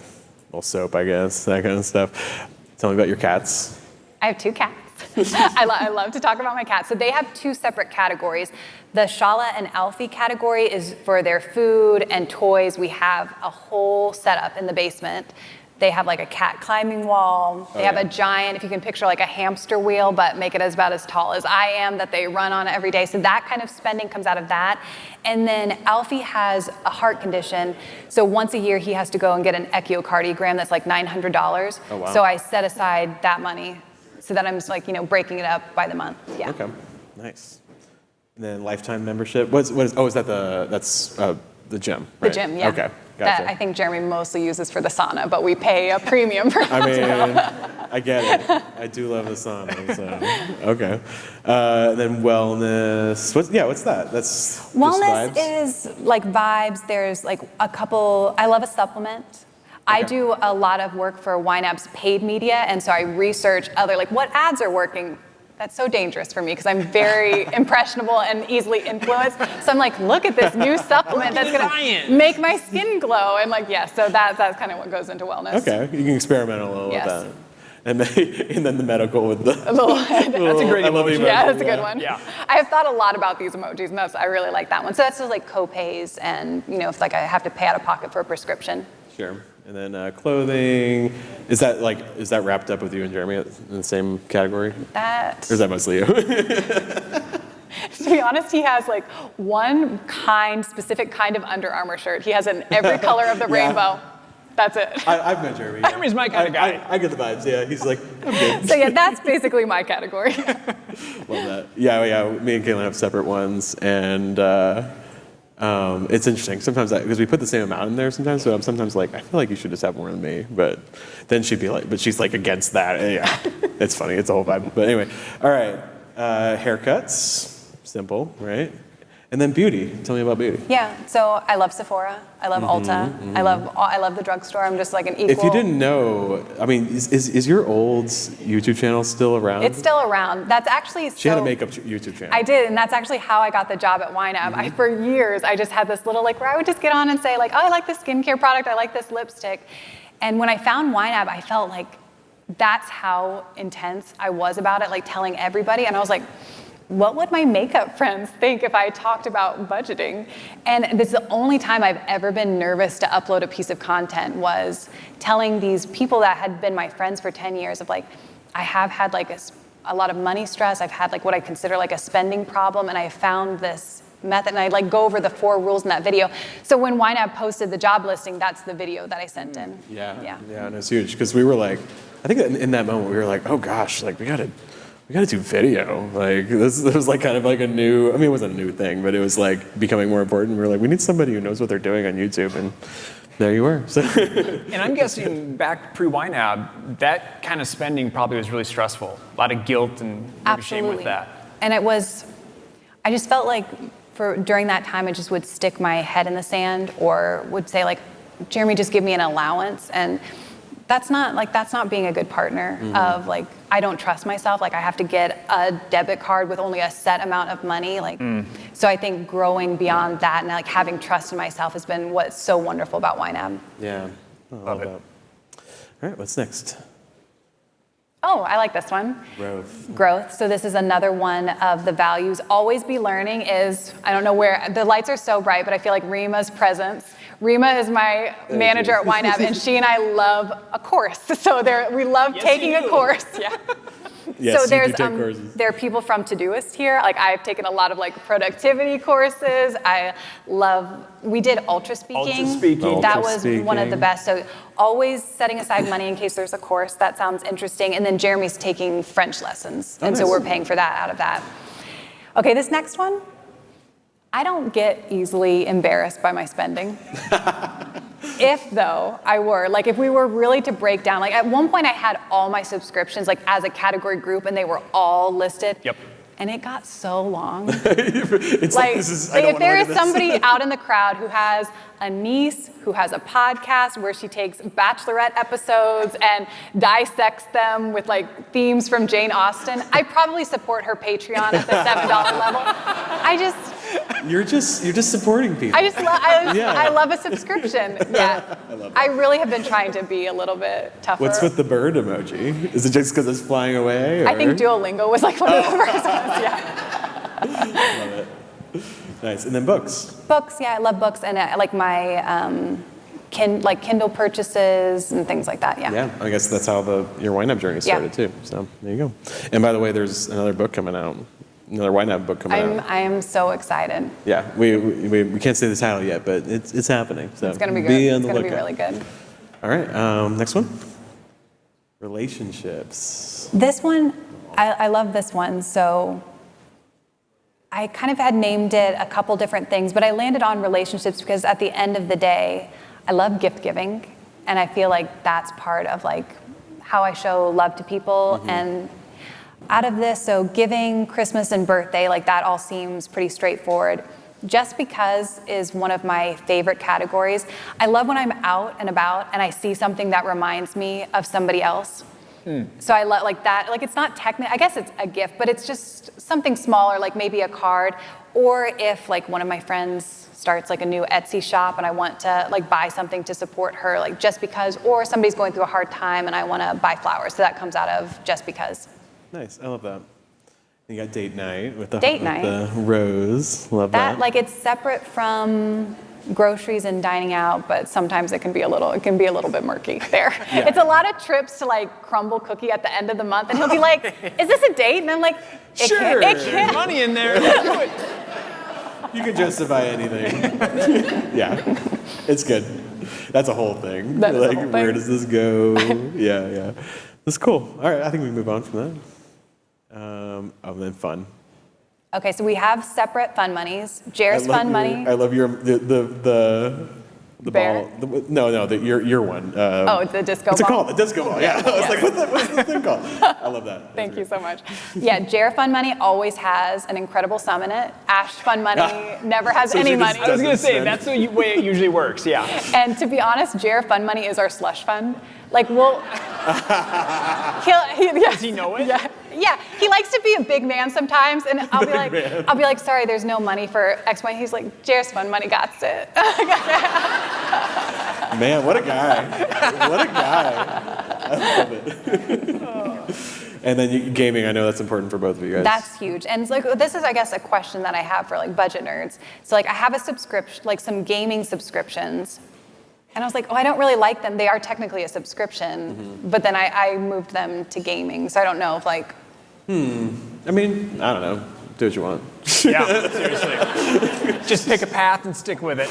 well, soap, I guess, that kind of stuff. Tell me about your cats. I have 2 cats. I love to talk about my cats. So they have 2 separate categories. The Shala and Alfie category is for their food and toys. We have a whole setup in the basement. They have like a cat climbing wall. They have a giant, if you can picture like a hamster wheel, but make it about as tall as I am, that they run on every day. So that kind of spending comes out of that. And then Alfie has a heart condition. So once a year, he has to go and get an echocardiogram that's like $900. Oh, wow. So I set aside that money so that I'm just like, you know, breaking it up by the month. Yeah. Okay, nice. And then lifetime membership. What is? Oh, is that that's the gym? The Right? gym, yeah. Okay, That gotcha. I think Jeremy mostly uses for the sauna, but we pay a premium for I mean, I get it. I do love the sauna. So okay. And then wellness. What's that? That's just Wellness vibes? is like vibes. There's like a couple, I love a supplement. I Okay. do a lot of work for YNAB's paid media, and so I research other, like what ads are working. That's so dangerous for me because I'm very impressionable and easily influenced. So I'm like, look at this new supplement that's gonna make my skin glow. And like, yeah, so that's kind of what goes into wellness. Okay, you can experiment a little Yes. with that. And then the medical with the. A little head. That's a great I love the emoji. Yeah, that's a good one. Yeah. I have thought a lot about these emojis, and I really like that one. So that's just like co-pays, and if like I have to pay out of pocket for a prescription. Sure. And then clothing. Is that wrapped up with you and Jeremy in the same category? That, Or is that mostly you? to be honest, he has like one specific kind of Under Armour shirt. He has in every color of the Yeah. rainbow. That's it. I've met Jeremy. Jeremy's my kind of guy. I get the vibes. Yeah, he's like, I'm good. So yeah, that's basically my category. Love that. Yeah. Me and Caitlin have separate ones, and it's interesting. Sometimes because we put the same amount in there sometimes, so I'm sometimes like, I feel like you should just have more than me. But then she'd be like, but she's like against that. And yeah, it's funny. It's a whole vibe. But anyway, all right. Haircuts, simple, right? And then beauty. Tell me about beauty. Yeah, so I love Sephora. I love Ulta. I love the drugstore. I'm just like an equal. If you didn't know, I mean, is your old YouTube channel still around? It's still around. That's actually She had a makeup YouTube channel. I did, and that's actually how I got the job at YNAB. For years, I just had this little where I would just get on and say oh, I like this skincare product, I like this lipstick. And when I found YNAB, I felt like that's how intense I was about it, telling everybody. And I was like, what would my makeup friends think if I talked about budgeting? And this is the only time I've ever been nervous to upload a piece of content was telling these people that had been my friends for 10 years of I have had a lot of money stress. I've had what I consider a spending problem, and I found this method, and I go over the 4 rules in that video. So when YNAB posted the job listing, that's the video that I sent in. Yeah, and it's huge because we were I think in that moment we were oh gosh, we gotta do video. This was kind of a new, I mean, it wasn't a new thing, but it was becoming more important. We were we need somebody who knows what they're doing on YouTube, and there you were. So. And I'm guessing back pre-YNAB, that kind of spending probably was really stressful. A lot of guilt and maybe shame with that. And I just felt during that time, I just would stick my head in the sand or would say Jeremy, just give me an allowance. And that's not being a good partner of I don't trust myself. I have to get a debit card with only a set amount of money. So I think growing beyond that and having trust in myself has been what's so wonderful about YNAB. Yeah, I love it. All right, what's next? Oh, I like this one. Growth. So this is another one of the values. Always be learning is, I don't know where, the lights are so bright, but I feel like Rima's presence. Rima is my manager at YNAB, and she and I love a course. So we love taking a course. Yeah. Yes, so you do take courses. there are people from Todoist here. I've taken a lot of productivity courses. We did ultra speaking. That was one of the best. So always setting aside money in case there's a course. That sounds interesting. And then Jeremy's taking French lessons. And so we're paying for that out of that. Okay, this next one. I don't get easily embarrassed by my spending. If though I were, if we were really to break down, at one point I had all my subscriptions as a category group and they were all listed. Yep. And it got so long. It's this is, I don't if wanna there look is at this. somebody out in the crowd who has a niece who has a podcast where she takes Bachelorette episodes and dissects them with themes from Jane Austen, I probably support her Patreon at the $7 level. You're just supporting people. I love a subscription. Yeah. I love that. I really have been trying to be a little bit tougher. What's with the bird emoji? Is it just because it's flying away? Or? I think Duolingo was one of the first ones, yeah. Love it. Nice. And then books. Books, yeah, I love books, and I like my Kindle purchases and things like that, yeah. Yeah, I guess that's how your YNAB journey started too. So there you go. And by the way, there's another book coming out. Another YNAB book coming out. I am so excited. Yeah, we can't say the title yet, but it's happening. So it's gonna be good. Be on It's the gonna be lookout. really good. All right, next one. Relationships. This one, I love this one. So I kind of had named it a couple different things, but I landed on relationships because at the end of the day, I love gift giving, and I feel like that's part of like how I show love to people. And out of this, so giving, Christmas, and birthday, like that all seems pretty straightforward. Just because is one of my favorite categories. I love when I'm out and about and I see something that reminds me of somebody else. So I like that, like it's not technically, I guess it's a gift, but it's just something smaller, like maybe a card, or if like one of my friends starts like a new Etsy shop and I want to like buy something to support her, like just because, or somebody's going through a hard time and I want to buy flowers, so that comes out of just because. Nice, I love that. You got date night with the, Date night. the rose, love that. Like it's separate from groceries and dining out, but sometimes it can be a little bit murky there. Yeah. It's a lot of trips to like crumble cookie at the end of the month, and he'll be like, "Is this a date?" And I'm like, "It Sure, can't." there's money in there. Let's do it. You can justify anything. Yeah, it's good. That's a whole thing. That is a like, whole thing. where does this go? Yeah. That's cool. All right, I think we can move on from that. Then fun. Okay, so we have separate fund monies. Jared's fund money. I love your the Bear? ball. No, your one. It's the disco What's it ball. called? The disco ball. Yeah. I was like, what's this thing called? I love that. Thank you so much. Yeah, Jared Fund Money always has an incredible sum in it. Ash Fund Money never has So any she just money. I was gonna say spend. that's the way it usually works. Yeah. And to be honest, Jared Fund Money is our slush fund. Like Does he know it? Yeah, he likes to be a big man sometimes, and I'll be like, sorry, there's no money for X money. He's like, Jared's Fund Money got it. Man, what a guy. What a guy. I love it. And then gaming, I know that's important for both of you guys. That's huge. And it's like, this is, I guess, a question that I have for like budget nerds. So like I have a subscription, like some gaming subscriptions. And I was like, I don't really like them. They are technically a subscription, but then I moved them to gaming. So I don't know if like. I mean, I don't know. Do what you want. Yeah, seriously. Just pick a path and stick with it.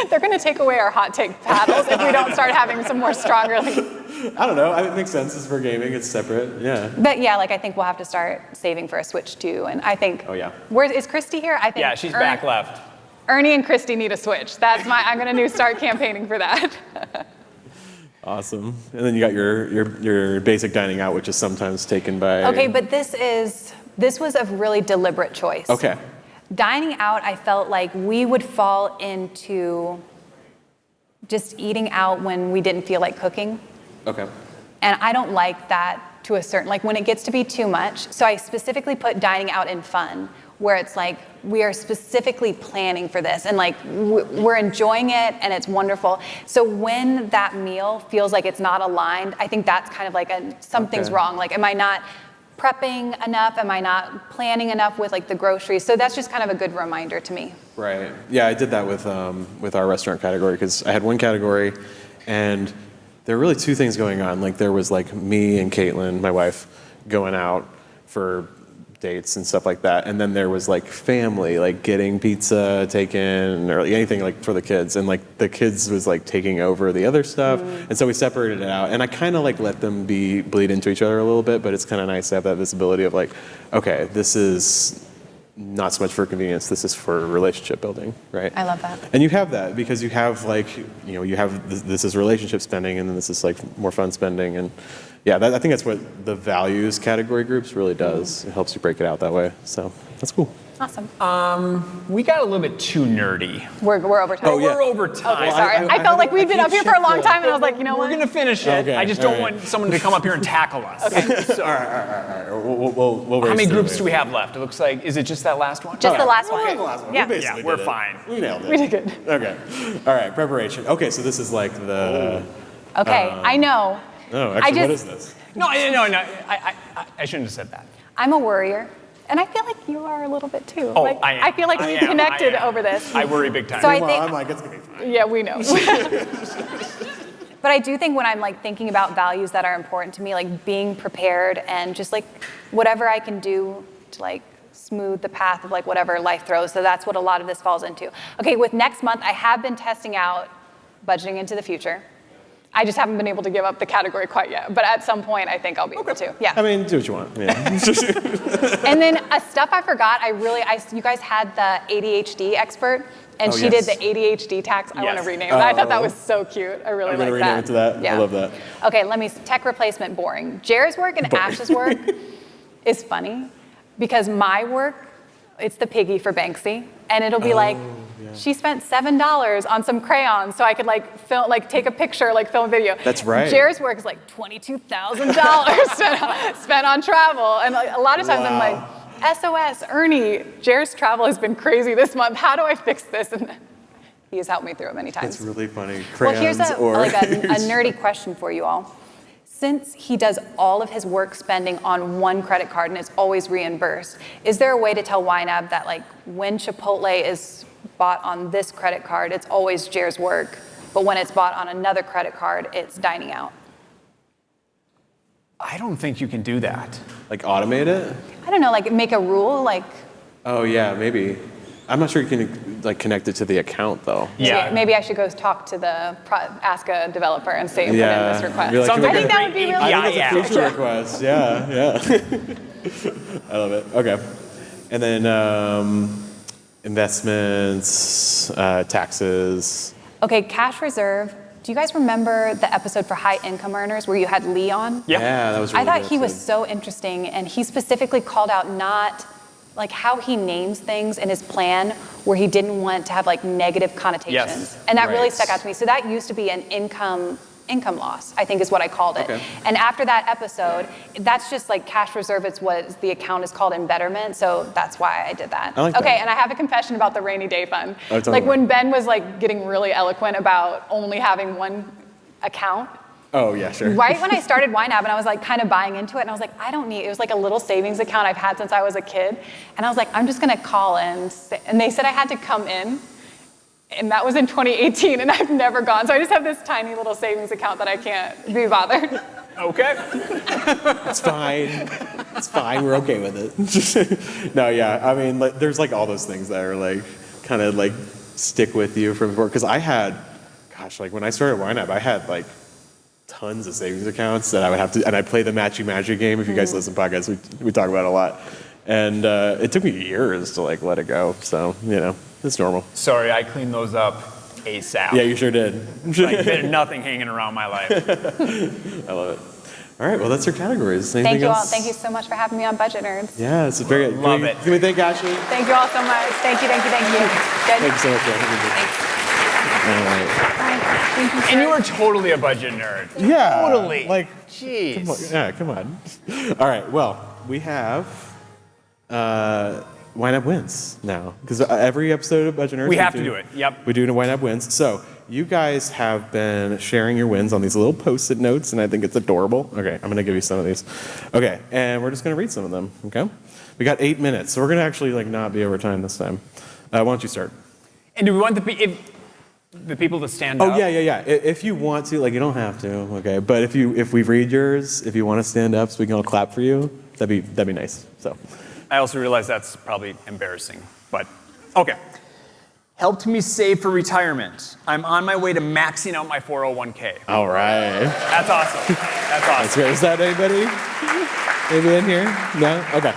They're going to take away our hot take paddles if we don't start having some more stronger. I don't know. It makes sense. It's for gaming. It's separate. Yeah. But yeah, like I think we'll have to start saving for a Switch too. And I think. Oh, yeah. Where is Christy here? I think. Yeah, she's back left. Ernie and Christy need a Switch. I'm going to start campaigning for that. Awesome. And then you got your basic dining out, which is sometimes taken by. Okay, but this was a really deliberate choice. Okay. Dining out, I felt like we would fall into just eating out when we didn't feel like cooking. Okay. And I don't like that to a certain, like when it gets to be too much. So I specifically put dining out in fun, where it's like we are specifically planning for this and like we're enjoying it and it's wonderful. So when that meal feels like it's not aligned, I think that's kind of like something's wrong. Like, am I not prepping enough? Am I not planning enough with like the groceries? So that's just kind of a good reminder to me. Right. Yeah, I did that with our restaurant category because I had one category and there were really two things going on. Like there was like me and Caitlin, my wife, going out for dates and stuff like that. And then there was like family, like getting pizza taken or anything like for the kids. And like the kids was like taking over the other stuff. And so we separated it out. And I kind of like let them bleed into each other a little bit, but it's kind of nice to have that visibility of like, okay, this is not so much for convenience, this is for relationship building, right? I love that. And you have that because you have like, you have this is relationship spending and then this is like more fun spending. And yeah, I think that's what the values category groups really does. It helps you break it out that way. So that's cool. Awesome. We got a little bit too nerdy. We're over time. Oh, yeah. We're over time. Okay, sorry. I felt like we'd been up here for a long time, and I was like, you know We're what? gonna finish it. Okay, I just all don't right. want someone to come up here and tackle us. All right. We'll How many race through groups it. do we have left? It looks like, is it just that last one? Just the last one. Okay, the last one. Yeah. We basically Yeah, we're did it. fine. We nailed it. We did good. Okay. All right, preparation. Okay, so this is like the. Okay, I know. Oh, actually, what just- is this? No. I shouldn't have said that. I'm a worrier, and I feel like you are a little bit too. Oh, like, I am. I feel like I we am. connected I am. over this. I worry big time. So I Well, think, I'm like, it's gonna be fine. yeah, we know. But I do think when I'm like thinking about values that are important to me, like being prepared and just like whatever I can do to like smooth the path of like whatever life throws. So that's what a lot of this falls into. Okay, with next month, I have been testing out budgeting into the future. I just haven't been able to give up the category quite yet. But at some point, I think I'll be able to. Yeah. I mean, do what you want. Yeah. And then stuff I forgot. You guys had the ADHD expert, and Oh, she did yes. the ADHD tax. I want to Yes. rename it. I thought that was so cute. I really I'm like gonna that. rename it to that. Yeah. I love that. Okay, tech replacement boring. Jared's work and Ash's work is funny because my work, it's the piggy for Banksy, and it'll be like, she spent $7 on some crayons so I could take a picture, film a video. That's right. Jared's work is like $22,000 spent on travel, and a lot of times I'm like, SOS, Ernie, Jared's travel has been crazy this month. How do I fix this? And he has helped me through it many times. It's really funny. Well, Crayons here's a or nerdy question for you all. Since he does all of his work spending on one credit card and it's always reimbursed, is there a way to tell YNAB that when Chipotle is bought on this credit card, it's always Jared's work, but when it's bought on another credit card, it's dining out? I don't think you can do that. like automate it. I don't know, make a rule, Oh yeah, maybe. I'm not sure you can connect it to the account though. Yeah. maybe I should go talk to ask a developer and say put in Yeah. this request. Be like, Sounds I like think a that would be great really API I think it's a feature request. Yeah. I love it. Okay. And then investments, taxes. Okay, cash reserve. Do you guys remember the episode for high income earners where you had Lee on? Yeah. Yeah, that was really I thought good he was episode. so interesting, and he specifically called out not how he names things in his plan where he didn't want to have negative connotations. Yes, and that really right. stuck out to me. So that used to be an income loss, I think is what I called it. Okay. And after that episode, that's just cash reserve. It's what the account is called in Betterment. So that's why I did that. I like okay, that. and I have a confession about the rainy day fund. Oh, tell me more. When Ben was getting really eloquent about only having one account, Oh yeah, sure. right when I started YNAB and I was kind of buying into it, and I was like, I don't need, it was a little savings account I've had since I was a kid. And I was like, I'm just gonna call in. And they said I had to come in. And that was in 2018, and I've never gone. So I just have this tiny little savings account that I can't be bothered. Okay. It's fine. It's fine. We're okay with it. No, yeah. I mean, there's all those things that are kind of stick with you from before. Because I had, when I started YNAB, I had tons of savings accounts that I would have to, and I play the matchy magic game. If you guys listen to podcasts, we talk about it a lot. And it took me years to let it go. So it's normal. Sorry, I cleaned those up ASAP. Yeah, you sure did. There's nothing hanging around my life. I love it. All right, well, that's your categories. Thank Anything you all. else? Thank you so much for having me on Budget Nerds. Yeah, it's very good. Love it. Can we thank Ashley? Thank you all so much. Thank you, thank you, thank you. Good. Thank you so much. All right. Bye. Thank you, And sir. you are totally a budget nerd. Yeah. Totally. Come on. Jeez. Yeah, come on. All right, well, we have YNAB Wins now. Because every episode of Budget Nerds, We have to do it. Yep. We do a YNAB Wins. So you guys have been sharing your wins on these little Post-it notes, and I think it's adorable. Okay, I'm going to give you some of these. Okay, and we're just going to read some of them, okay? We got 8 minutes, so we're going to actually not be over time this time. Why don't you start? And do we want the people to stand up? Oh, yeah. If you want to, you don't have to, okay? But if we read yours, if you want to stand up so we can all clap for you, that'd be nice. So, I also realize that's probably embarrassing, but okay. Helped me save for retirement. I'm on my way to maxing out my 401k. all right. That's awesome. That's That's awesome. great. Is that anybody? Maybe in here? No? Okay.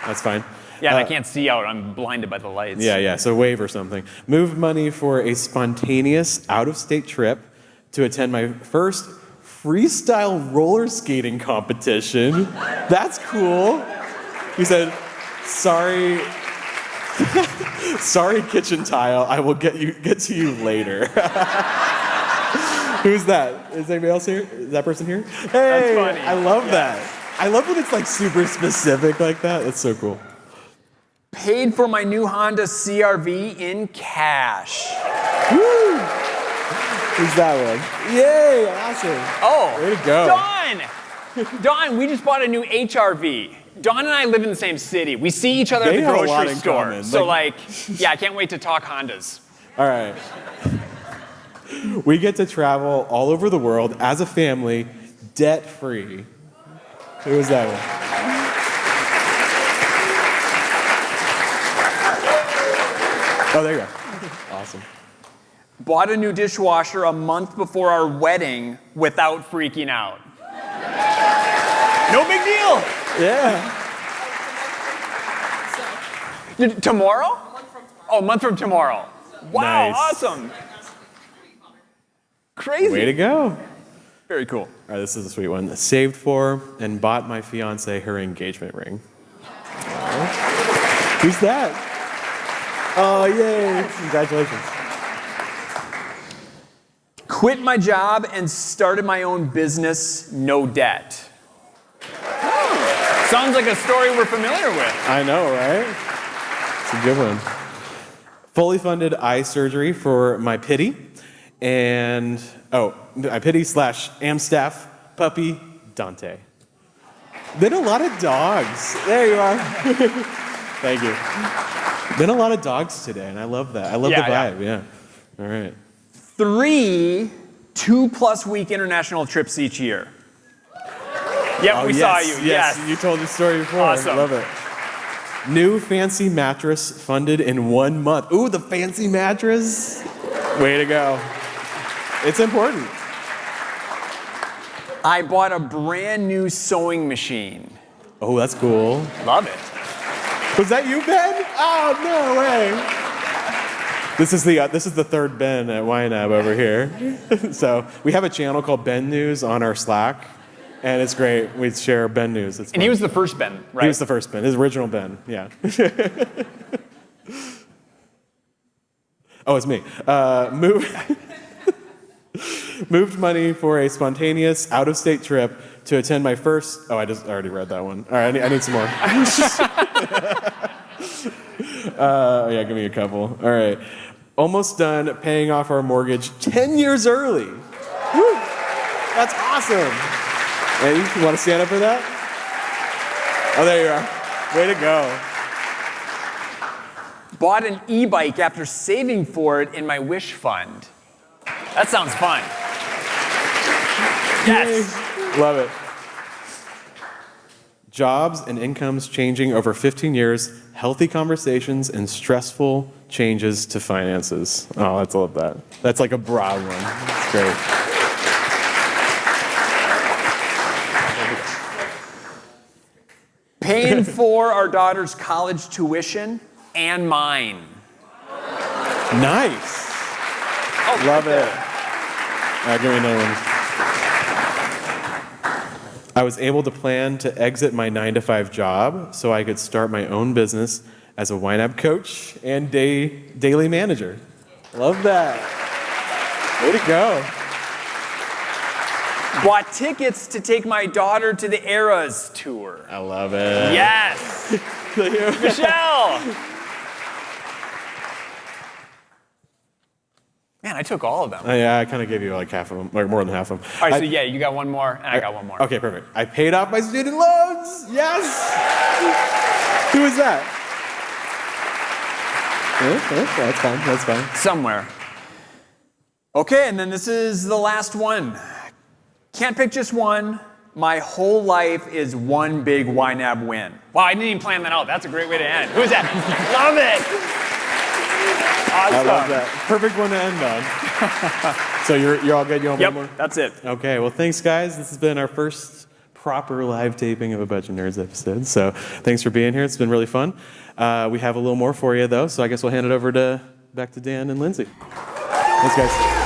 That's fine. Yeah, and I can't see out. I'm blinded by the lights. Yeah. So wave or something. Move money for a spontaneous out-of-state trip to attend my first freestyle roller skating competition. That's cool. He said, sorry, sorry kitchen tile, I will get to you later. Who's that? Is anybody else here? Is that person here? Hey, That's funny. I love that. I love when it's super specific like that. That's so cool. Paid for my new Honda CRV in cash. Woo! Who's that one? Yay, awesome. Oh, Way to go. Dawn, we just bought a new HRV. Dawn and I live in the same city. We see each other They at the have a lot grocery in store. common. So yeah, I can't wait to talk Hondas. All right. We get to travel all over the world as a family, debt-free. Who was that one? Oh, there you go. Awesome. bought a new dishwasher a month before our wedding without freaking out. No big deal. Yeah. Tomorrow? Oh, a month from tomorrow. Wow, Nice. awesome. Crazy. Way to go. Very cool. All right, this is a sweet one. Saved for and bought my fiance her engagement ring. Who's that? Oh, yay. Congratulations. Quit my job and started my own business, no debt. Sounds like a story we're familiar with. I know, right? It's a good one. Fully funded eye surgery for my pity and, my pity / Amstaff puppy, Dante. Been a lot of dogs. There you are. Thank you. Been a lot of dogs today, and I love that. I love the vibe, yeah. All right. 3 2+ week international trips each year. Yep, we saw you. Yes. You told the story before. Awesome. Love it. New fancy mattress funded in 1 month. Ooh, the fancy mattress. Way to go. It's important. I bought a brand new sewing machine. Oh, that's cool. Love it. Was that you, Ben? Oh, no way. This is the third Ben at YNAB over here. So we have a channel called Ben News on our Slack, and it's great. We share Ben News. It's And he fun. was the first Ben, right? He was the first Ben, his original Ben, yeah. Oh, it's me. Moved money for a spontaneous out-of-state trip to attend my first. Oh, I already read that one. All right, I need some more. Yeah, give me a couple. All right. Almost done paying off our mortgage 10 years early. Woo! That's awesome. Hey, you want to stand up for that? Oh, there you are. Way to go. Bought an e-bike after saving for it in my wish fund. That sounds fun. Yes. Love it. Jobs and incomes changing over 15 years, healthy conversations, and stressful changes to finances. Oh, I love that. That's like a broad one. That's great. Paying for our daughter's college tuition and mine. Nice. Oh, Love it. Give me another one. I was able to plan to exit my 9-to-5 job so I could start my own business as a YNAB coach and daily manager. Love that. Way to go. Bought tickets to take my daughter to the Eras tour. I love it. Yes. Michelle. Man, I took all of them. Yeah, I kind of gave you like half of them, or more than half of them. All right, so yeah, you got one more, and I got one more. Okay, perfect. I paid off my student loans. Yes. Who is that? That's fine. That's fine. Somewhere. Okay, and then this is the last one. Can't pick just one. My whole life is one big YNAB win. Wow, I didn't even plan that out. That's a great way to end. Who's that? Love it. Awesome. I love that. Perfect one to end on. So you're all good? You want one more? Yep, that's it. Okay, well, thanks, guys. This has been our first proper live taping of a Bunch of Nerds episode. So thanks for being here. It's been really fun. We have a little more for you, though, so I guess we'll hand it over back to Dan and Lindsay. Thanks, guys.